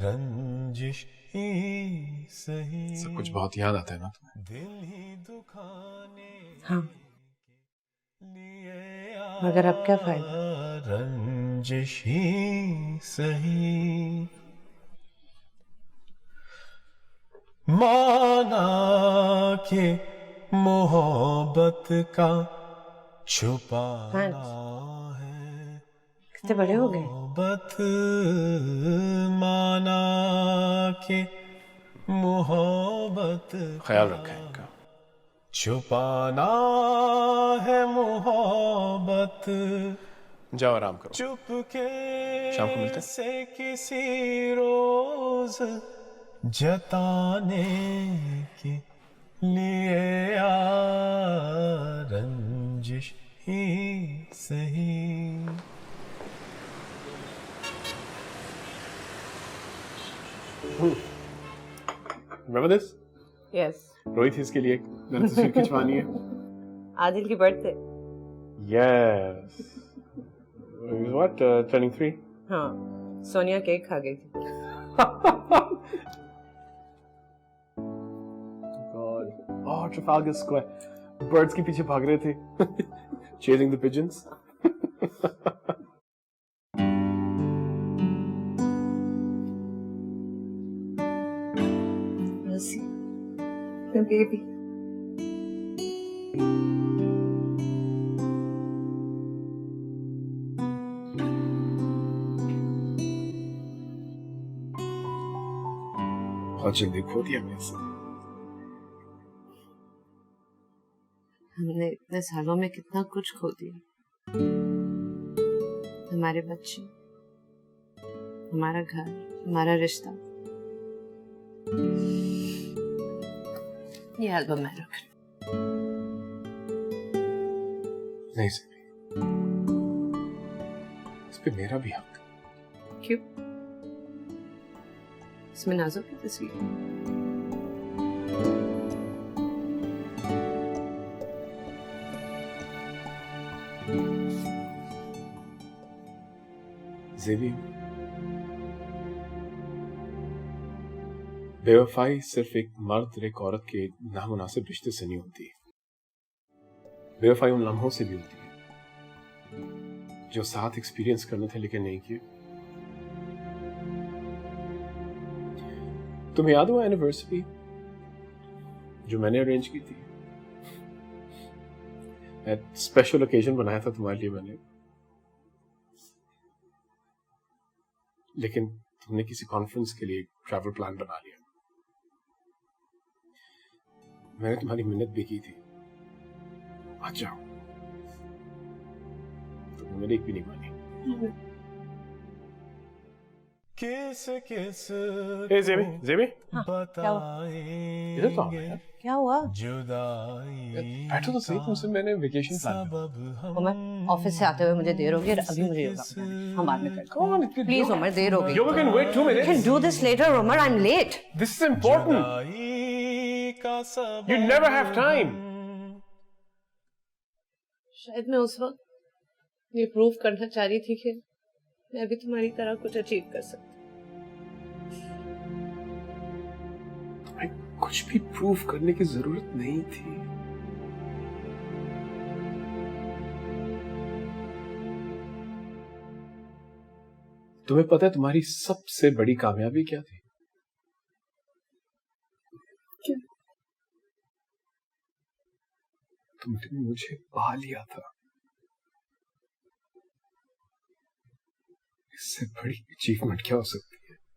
रंजिश ही सही। सब कुछ बहुत याद आता है ना तुम्हें? दिल ही दुखाने हाँ, मगर अब क्या फायदा? रंजिश ही सही। माना के मोहब्बत का छुपाना है, कितने बड़े हो गए? मोहब्बत माना के मोहब्बत ख्याल रखें इनका। छुपाना है, मोहब्बत जाओ आराम करो, चुपके शाम को मिलते हैं। से किसी रोज जताने के लिए आ, रंजिश ही सही। Remember this? यस, रोहित इसके लिए मैंने तस्वीर खिंचवानी है। आदिल की birthday. Yes. He was what? Turning 3? हाँ, सोनिया केक खा गई थी। God. Oh, Trafalgar Square. Birds के पीछे भाग रहे थे. Chasing the pigeons. Mercy, the baby. बहुत जल्दी खो दिया मैंने इसे। हमने इतने सालों में कितना कुछ खो दिया। हमारे बच्चे, हमारा घर, हमारा रिश्ता। ये एल्बम मैं रख रही नहीं सही, इस पे मेरा भी हक। क्यों? इसमें नाज़ो की तस्वीर है। ज़ेबी, बेवफाई सिर्फ एक मर्द और एक औरत के नामुनासिब रिश्ते से नहीं होती। बेवफाई उन लम्हों से भी होती है जो साथ एक्सपीरियंस करने थे लेकिन नहीं किए। तुम्हें याद हुआ एनिवर्सरी जो मैंने अरेंज की थी? स्पेशल ओकेजन बनाया था तुम्हारे लिए मैंने, लेकिन तुमने किसी कॉन्फ्रेंस के लिए ट्रैवल प्लान बना लिया। मैंने तुम्हारी मिन्नत भी की थी, आ जाओ, तुमने मेरी एक भी नहीं मानी। किस किस ज़ेबी, हाँ, क्या हुआ? इधर तो आओ यार। क्या हुआ? जुदाई बैठो तो सही, तुमसे मैंने वेकेशन प्लान किया। उमर, ऑफिस से आते हुए मुझे देर हो गई और अभी मुझे योगा करना है। हम बाद में करते हैं। प्लीज उमर, देर हो गई। Yoga can wait 2 minutes. I can do this later, Umar. I'm late. This is important. You never have time. शायद मैं उस वक्त ये प्रूव करना चाह रही थी कि मैं भी तुम्हारी तरह कुछ अचीव कर सकती। तुम्हें कुछ भी प्रूव करने की जरूरत नहीं थी। तुम्हें पता है तुम्हारी सबसे बड़ी कामयाबी क्या थी? क्या? तुमने मुझे पा लिया था। इससे बड़ी अचीवमेंट क्या हो सकती?